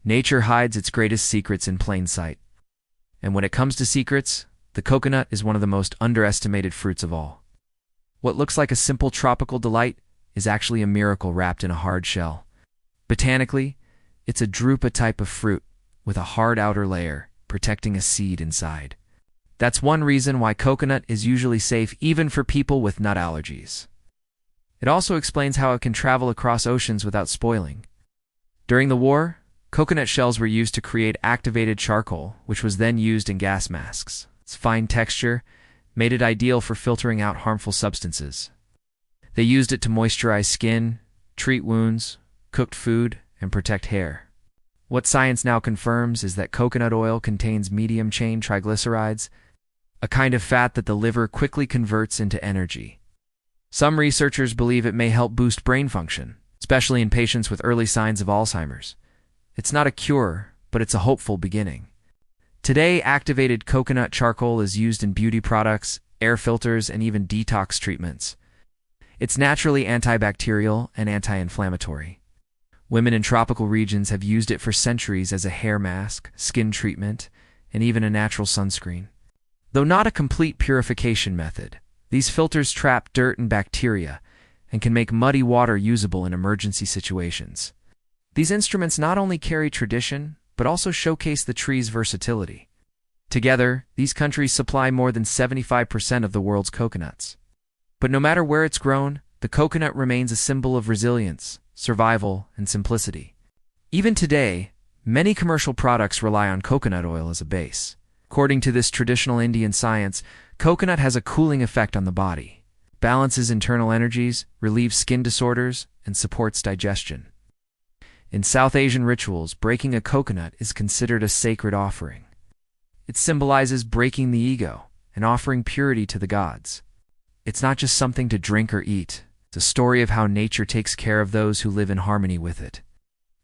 Nature hides its greatest secrets in plain sight. And when it comes to secrets, the coconut is one of the most underestimated fruits of all. What looks like a simple tropical delight is actually a miracle wrapped in a hard shell. Botanically, it's a drupe type of fruit with a hard outer layer protecting a seed inside. That's one reason why coconut is usually safe even for people with nut allergies. It also explains how it can travel across oceans without spoiling. During the war, coconut shells were used to create activated charcoal, which was then used in gas masks. Its fine texture made it ideal for filtering out harmful substances. They used it to moisturize skin, treat wounds, cook food, and protect hair. What science now confirms is that coconut oil contains medium-chain triglycerides, a kind of fat that the liver quickly converts into energy. Some researchers believe it may help boost brain function, especially in patients with early signs of Alzheimer's. It's not a cure, but it's a hopeful beginning. Today, activated coconut charcoal is used in beauty products, air filters, and even detox treatments. It's naturally antibacterial and anti-inflammatory. Women in tropical regions have used it for centuries as a hair mask, skin treatment, and even a natural sunscreen. Though not a complete purification method, these filters trap dirt and bacteria and can make muddy water usable in emergency situations. These instruments not only carry tradition, but also showcase the tree's versatility. Together, these countries supply more than 75% of the world's coconuts. But no matter where it's grown, the coconut remains a symbol of resilience, survival, and simplicity. Even today, many commercial products rely on coconut oil as a base. According to this traditional Indian science, coconut has a cooling effect on the body, balances internal energies, relieves skin disorders, and supports digestion. In South Asian rituals, breaking a coconut is considered a sacred offering. It symbolizes breaking the ego and offering purity to the gods. It's not just something to drink or eat. It's a story of how nature takes care of those who live in harmony with it.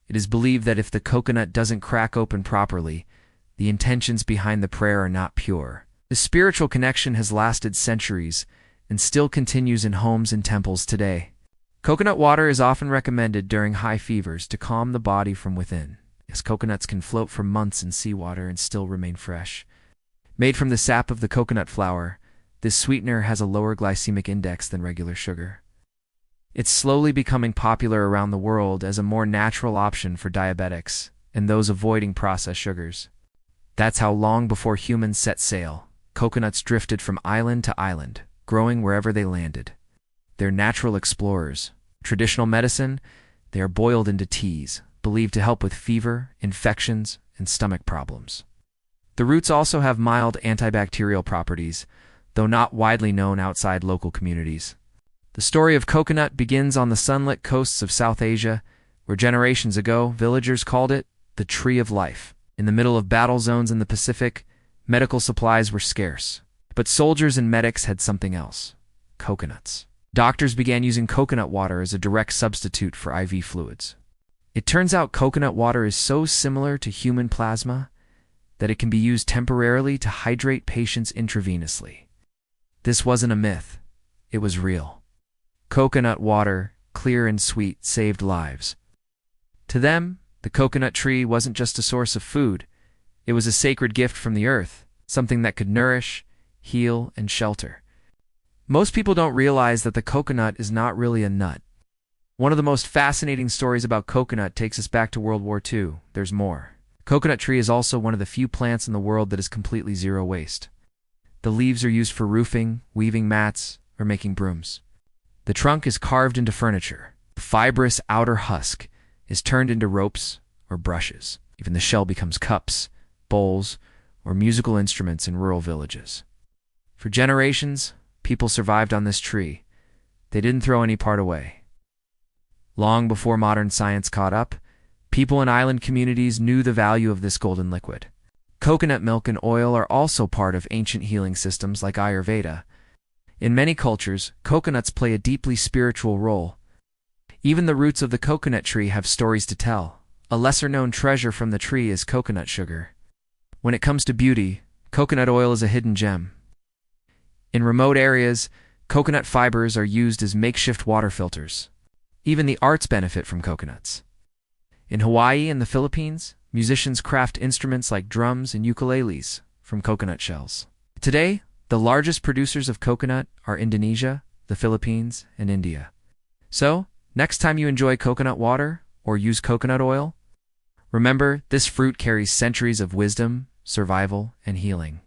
It is believed that if the coconut doesn't crack open properly, the intentions behind the prayer are not pure. The spiritual connection has lasted centuries and still continues in homes and temples today. Coconut water is often recommended during high fevers to calm the body from within, as coconuts can float for months in seawater and still remain fresh. Made from the sap of the coconut flower, this sweetener has a lower glycemic index than regular sugar. It's slowly becoming popular around the world as a more natural option for diabetics and those avoiding processed sugars. That's how long before humans set sail, coconuts drifted from island to island, growing wherever they landed. They're natural explorers. Traditional medicine, they are boiled into teas, believed to help with fever, infections, and stomach problems. The roots also have mild antibacterial properties, though not widely known outside local communities. The story of coconut begins on the sunlit coasts of South Asia, where generations ago, villagers called it the tree of life. In the middle of battle zones in the Pacific, medical supplies were scarce. But soldiers and medics had something else: coconuts. Doctors began using coconut water as a direct substitute for IV fluids. It turns out coconut water is so similar to human plasma that it can be used temporarily to hydrate patients intravenously. This wasn't a myth. It was real. Coconut water, clear and sweet, saved lives. To them, the coconut tree wasn't just a source of food. It was a sacred gift from the earth, something that could nourish, heal, and shelter. Most people don't realize that the coconut is not really a nut. One of the most fascinating stories about coconut takes us back to World War II. There's more. Coconut tree is also one of the few plants in the world that is completely zero waste. The leaves are used for roofing, weaving mats, or making brooms. The trunk is carved into furniture. The fibrous outer husk is turned into ropes or brushes. Even the shell becomes cups, bowls, or musical instruments in rural villages. For generations, people survived on this tree. They didn't throw any part away. Long before modern science caught up, people in island communities knew the value of this golden liquid. Coconut milk and oil are also part of ancient healing systems like Ayurveda. In many cultures, coconuts play a deeply spiritual role. Even the roots of the coconut tree have stories to tell. A lesser-known treasure from the tree is coconut sugar. When it comes to beauty, coconut oil is a hidden gem. In remote areas, coconut fibers are used as makeshift water filters. Even the arts benefit from coconuts. In Hawaii and the Philippines, musicians craft instruments like drums and ukuleles from coconut shells. Today, the largest producers of coconut are Indonesia, the Philippines, and India. So, next time you enjoy coconut water or use coconut oil, remember this fruit carries centuries of wisdom, survival, and healing.